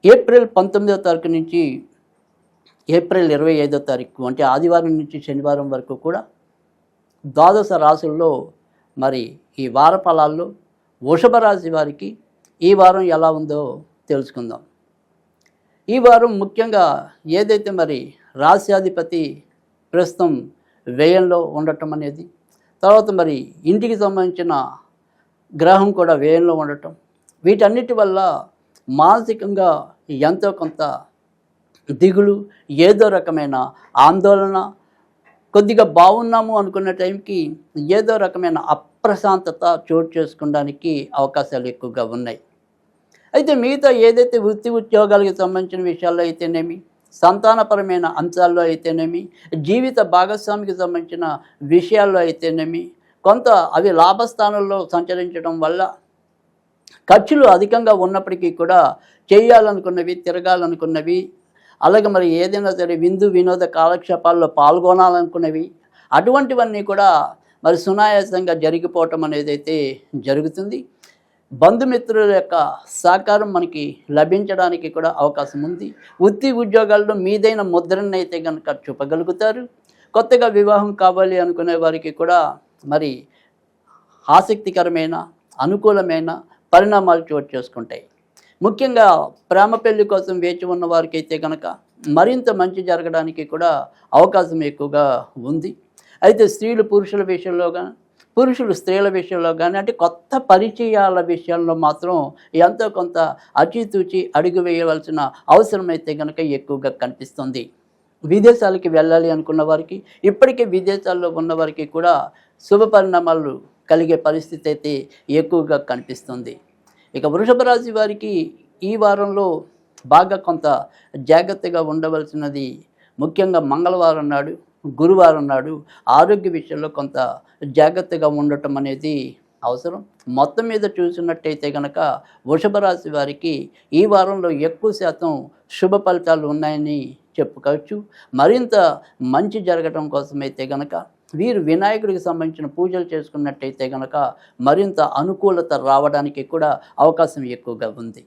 April 19వ తారీఖు నుంచి April 25వ తారీఖు అంటే ఆదివారం నుంచి శనివారం వరకు కూడా ద్వాదశ రాశుల్లో మరి ఈ వార ఫలాల్లో వృషభ రాశి వారికి ఈ వారం ఎలా ఉందో తెలుసుకుందాం. ఈ వారం ముఖ్యంగా ఏదైతే మరి రాశ్యాధిపతి ప్రస్తుతం వ్యయంలో ఉండటం అనేది, తర్వాత మరి ఇంటికి సంబంధించిన గ్రహం కూడా వ్యయంలో ఉండటం, వీటన్నిటి వల్ల మానసికంగా ఎంతో కొంత దిగులు, ఏదో రకమైన ఆందోళన, కొద్దిగా బాగున్నాము అనుకున్న టైంకి ఏదో రకమైన అప్రశాంతత చోటు చేసుకోవడానికి అవకాశాలు ఎక్కువగా ఉన్నాయి. అయితే మిగతా ఏదైతే వృత్తి ఉద్యోగాలకు సంబంధించిన విషయాల్లో అయితేనేమి, సంతానపరమైన అంశాల్లో అయితేనేమి, జీవిత భాగస్వామికి సంబంధించిన విషయాల్లో అయితేనేమి, కొంత అవి లాభస్థానంలో సంచరించడం వల్ల ఖర్చులు అధికంగా ఉన్నప్పటికీ కూడా చేయాలనుకున్నవి, తిరగాలనుకున్నవి, అలాగే మరి ఏదైనా సరే విందు వినోద కాలక్షేపాల్లో పాల్గొనాలనుకున్నవి, అటువంటివన్నీ కూడా మరి సునాయాసంగా జరిగిపోవటం అనేది అయితే జరుగుతుంది. బంధుమిత్రుల యొక్క సహకారం మనకి లభించడానికి కూడా అవకాశం ఉంది. వృత్తి ఉద్యోగాల్లో మీదైన ముద్రను అయితే కనుక చూపగలుగుతారు. కొత్తగా వివాహం కావాలి అనుకునే వారికి కూడా మరి ఆసక్తికరమైన, అనుకూలమైన పరిణామాలు చోటు చేసుకుంటాయి. ముఖ్యంగా ప్రేమ పెళ్లి కోసం వేచి ఉన్న వారికి అయితే కనుక మరింత మంచి జరగడానికి కూడా అవకాశం ఎక్కువగా ఉంది. అయితే స్త్రీలు పురుషుల విషయంలో కానీ, పురుషులు స్త్రీల విషయంలో కానీ, అంటే కొత్త పరిచయాల విషయంలో మాత్రం ఎంతో కొంత అచితూచి అడుగు వేయవలసిన అవసరం అయితే కనుక ఎక్కువగా కనిపిస్తుంది. విదేశాలకి వెళ్ళాలి అనుకున్న వారికి, ఇప్పటికే విదేశాల్లో ఉన్న వారికి కూడా శుభ పరిణామాలు కలిగే పరిస్థితి అయితే ఎక్కువగా కనిపిస్తుంది. ఇక వృషభ రాశి వారికి ఈ వారంలో బాగా కొంత జాగ్రత్తగా ఉండవలసినది ముఖ్యంగా మంగళవారం నాడు, గురువారం నాడు ఆరోగ్య విషయంలో కొంత జాగ్రత్తగా ఉండటం అనేది అవసరం. మొత్తం మీద చూసినట్టయితే కనుక వృషభ రాశి వారికి ఈ వారంలో ఎక్కువ శాతం శుభ ఫలితాలు ఉన్నాయని చెప్పుకోవచ్చు. మరింత మంచి జరగటం కోసమైతే కనుక వీరు వినాయకుడికి సంబంధించిన పూజలు చేసుకున్నట్టయితే కనుక మరింత అనుకూలత రావడానికి కూడా అవకాశం ఎక్కువగా ఉంది.